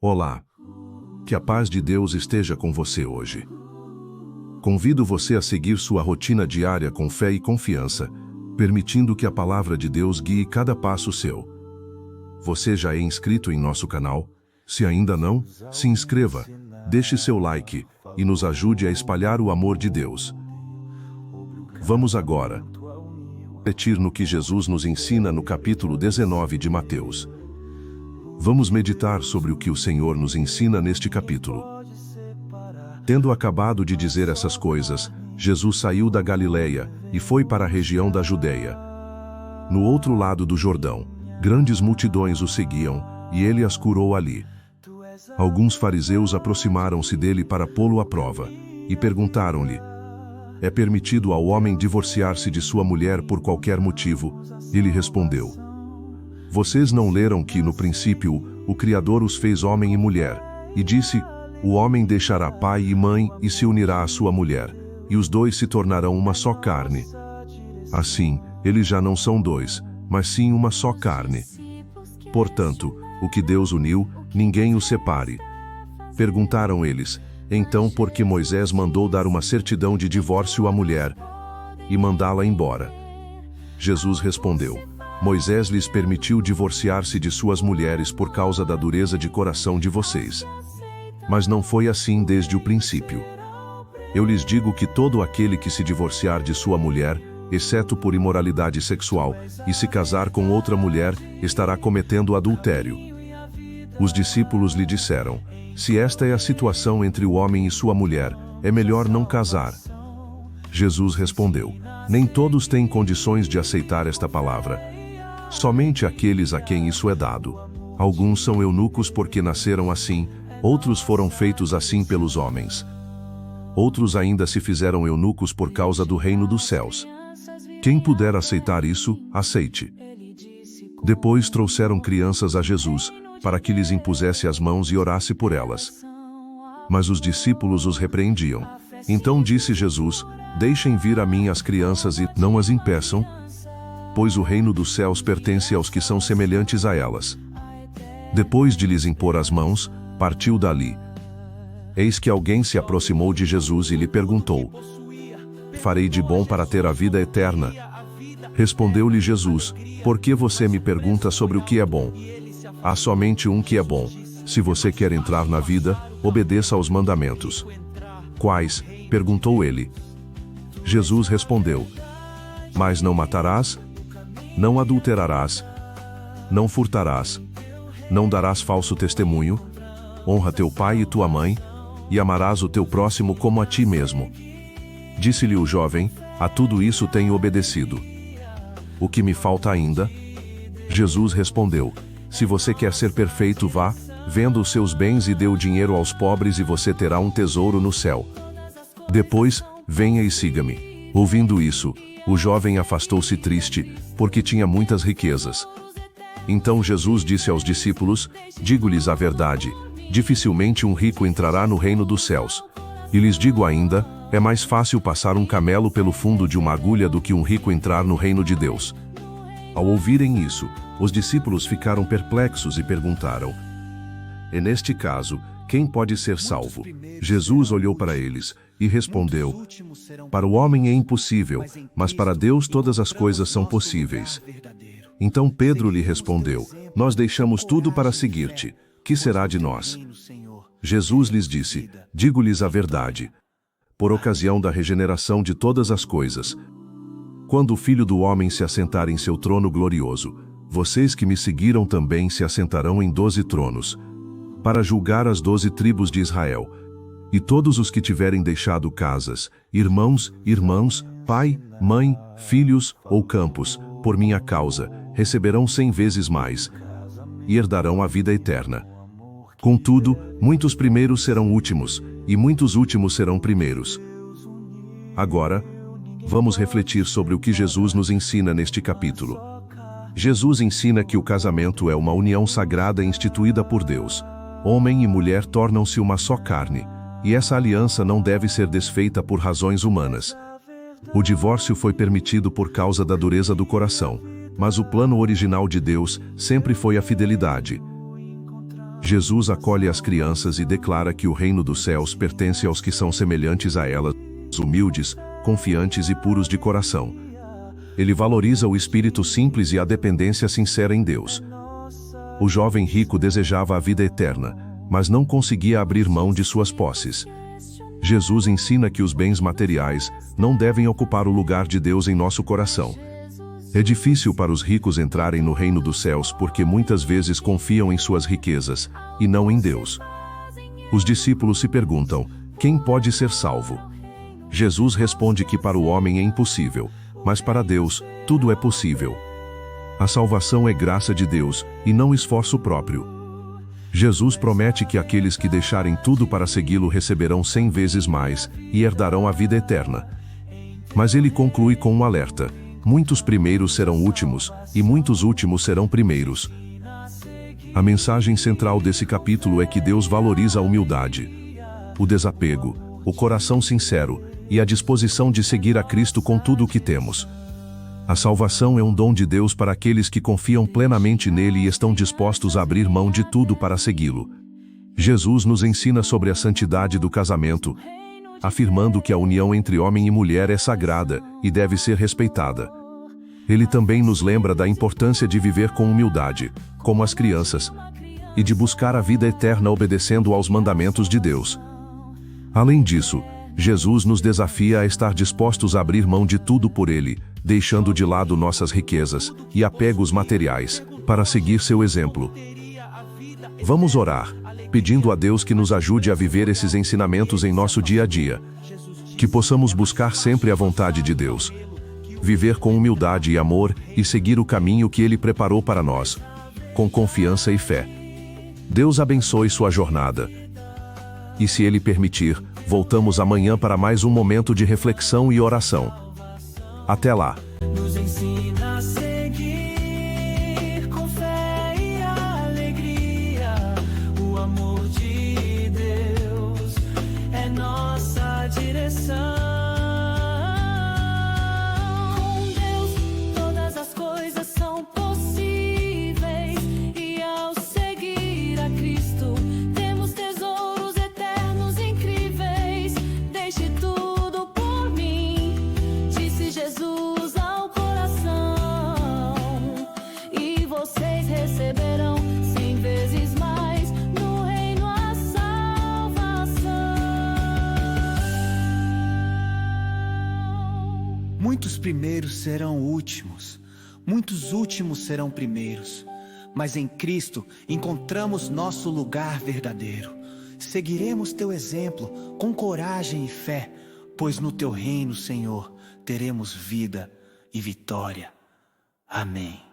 Olá, que a paz de Deus esteja com você hoje. Convido você a seguir sua rotina diária com fé e confiança, permitindo que a palavra de Deus guie cada passo seu. Você já é inscrito em nosso canal? Se ainda não, se inscreva, deixe seu like e nos ajude a espalhar o amor de Deus. Vamos agora refletir no que Jesus nos ensina no capítulo 19 de Mateus. Vamos meditar sobre o que o Senhor nos ensina neste capítulo. Tendo acabado de dizer essas coisas, Jesus saiu da Galileia e foi para a região da Judeia. No outro lado do Jordão, grandes multidões o seguiam, e ele as curou ali. Alguns fariseus aproximaram-se dele para pô-lo à prova, e perguntaram-lhe: é permitido ao homem divorciar-se de sua mulher por qualquer motivo? Ele respondeu: vocês não leram que, no princípio, o Criador os fez homem e mulher, e disse: o homem deixará pai e mãe e se unirá à sua mulher, e os dois se tornarão uma só carne. Assim, eles já não são dois, mas sim uma só carne. Portanto, o que Deus uniu, ninguém o separe. Perguntaram eles: então por que Moisés mandou dar uma certidão de divórcio à mulher e mandá-la embora? Jesus respondeu: Moisés lhes permitiu divorciar-se de suas mulheres por causa da dureza de coração de vocês. Mas não foi assim desde o princípio. Eu lhes digo que todo aquele que se divorciar de sua mulher, exceto por imoralidade sexual, e se casar com outra mulher, estará cometendo adultério. Os discípulos lhe disseram: se esta é a situação entre o homem e sua mulher, é melhor não casar. Jesus respondeu: nem todos têm condições de aceitar esta palavra. Somente aqueles a quem isso é dado. Alguns são eunucos porque nasceram assim, outros foram feitos assim pelos homens. Outros ainda se fizeram eunucos por causa do reino dos céus. Quem puder aceitar isso, aceite. Depois trouxeram crianças a Jesus, para que lhes impusesse as mãos e orasse por elas. Mas os discípulos os repreendiam. Então disse Jesus: deixem vir a mim as crianças e não as impeçam, pois o reino dos céus pertence aos que são semelhantes a elas. Depois de lhes impor as mãos, partiu dali. Eis que alguém se aproximou de Jesus e lhe perguntou: farei de bom para ter a vida eterna? Respondeu-lhe Jesus: por que você me pergunta sobre o que é bom? Há somente um que é bom. Se você quer entrar na vida, obedeça aos mandamentos. Quais? Perguntou ele. Jesus respondeu: mas não matarás, não adulterarás, não furtarás, não darás falso testemunho, honra teu pai e tua mãe, e amarás o teu próximo como a ti mesmo. Disse-lhe o jovem: a tudo isso tenho obedecido. O que me falta ainda? Jesus respondeu: se você quer ser perfeito, vá, venda os seus bens e dê o dinheiro aos pobres e você terá um tesouro no céu. Depois, venha e siga-me. Ouvindo isso, o jovem afastou-se triste, porque tinha muitas riquezas. Então Jesus disse aos discípulos: digo-lhes a verdade, dificilmente um rico entrará no reino dos céus. E lhes digo ainda, é mais fácil passar um camelo pelo fundo de uma agulha do que um rico entrar no reino de Deus. Ao ouvirem isso, os discípulos ficaram perplexos e perguntaram: e neste caso, quem pode ser salvo? Jesus olhou para eles e respondeu: para o homem é impossível, mas para Deus todas as coisas são possíveis. Então Pedro lhe respondeu: nós deixamos tudo para seguir-te. Que será de nós? Jesus lhes disse: digo-lhes a verdade. Por ocasião da regeneração de todas as coisas, quando o Filho do Homem se assentar em seu trono glorioso, vocês que me seguiram também se assentarão em 12 tronos, para julgar as 12 tribos de Israel. E todos os que tiverem deixado casas, irmãos, irmãs, pai, mãe, filhos ou campos, por minha causa, receberão 100 vezes mais, e herdarão a vida eterna. Contudo, muitos primeiros serão últimos, e muitos últimos serão primeiros. Agora, vamos refletir sobre o que Jesus nos ensina neste capítulo. Jesus ensina que o casamento é uma união sagrada instituída por Deus. Homem e mulher tornam-se uma só carne, e essa aliança não deve ser desfeita por razões humanas. O divórcio foi permitido por causa da dureza do coração, mas o plano original de Deus sempre foi a fidelidade. Jesus acolhe as crianças e declara que o reino dos céus pertence aos que são semelhantes a elas, humildes, confiantes e puros de coração. Ele valoriza o espírito simples e a dependência sincera em Deus. O jovem rico desejava a vida eterna, mas não conseguia abrir mão de suas posses. Jesus ensina que os bens materiais não devem ocupar o lugar de Deus em nosso coração. É difícil para os ricos entrarem no reino dos céus porque muitas vezes confiam em suas riquezas e não em Deus. Os discípulos se perguntam: quem pode ser salvo? Jesus responde que para o homem é impossível, mas para Deus tudo é possível. A salvação é graça de Deus e não esforço próprio. Jesus promete que aqueles que deixarem tudo para segui-lo receberão 100 vezes mais e herdarão a vida eterna. Mas ele conclui com um alerta: muitos primeiros serão últimos, e muitos últimos serão primeiros. A mensagem central desse capítulo é que Deus valoriza a humildade, o desapego, o coração sincero e a disposição de seguir a Cristo com tudo o que temos. A salvação é um dom de Deus para aqueles que confiam plenamente nele e estão dispostos a abrir mão de tudo para segui-lo. Jesus nos ensina sobre a santidade do casamento, afirmando que a união entre homem e mulher é sagrada e deve ser respeitada. Ele também nos lembra da importância de viver com humildade, como as crianças, e de buscar a vida eterna obedecendo aos mandamentos de Deus. Além disso, Jesus nos desafia a estar dispostos a abrir mão de tudo por Ele, deixando de lado nossas riquezas e apegos materiais, para seguir seu exemplo. Vamos orar, pedindo a Deus que nos ajude a viver esses ensinamentos em nosso dia a dia. Que possamos buscar sempre a vontade de Deus, viver com humildade e amor e seguir o caminho que Ele preparou para nós, com confiança e fé. Deus abençoe sua jornada. E se Ele permitir, voltamos amanhã para mais um momento de reflexão e oração. Até lá! Nos ensina a seguir com fé e alegria. O amor de Deus é nossa direção. Com Deus todas as coisas são possíveis, e ao seguir a Cristo temos tesouros eternos incríveis. Deixe tudo por mim, disse Jesus ao coração, e vocês receberão 100 vezes mais no reino a salvação. Muitos primeiros serão últimos, muitos últimos serão primeiros, mas em Cristo encontramos nosso lugar verdadeiro. Seguiremos teu exemplo com coragem e fé, pois no teu reino, Senhor, teremos vida e vitória. Amém.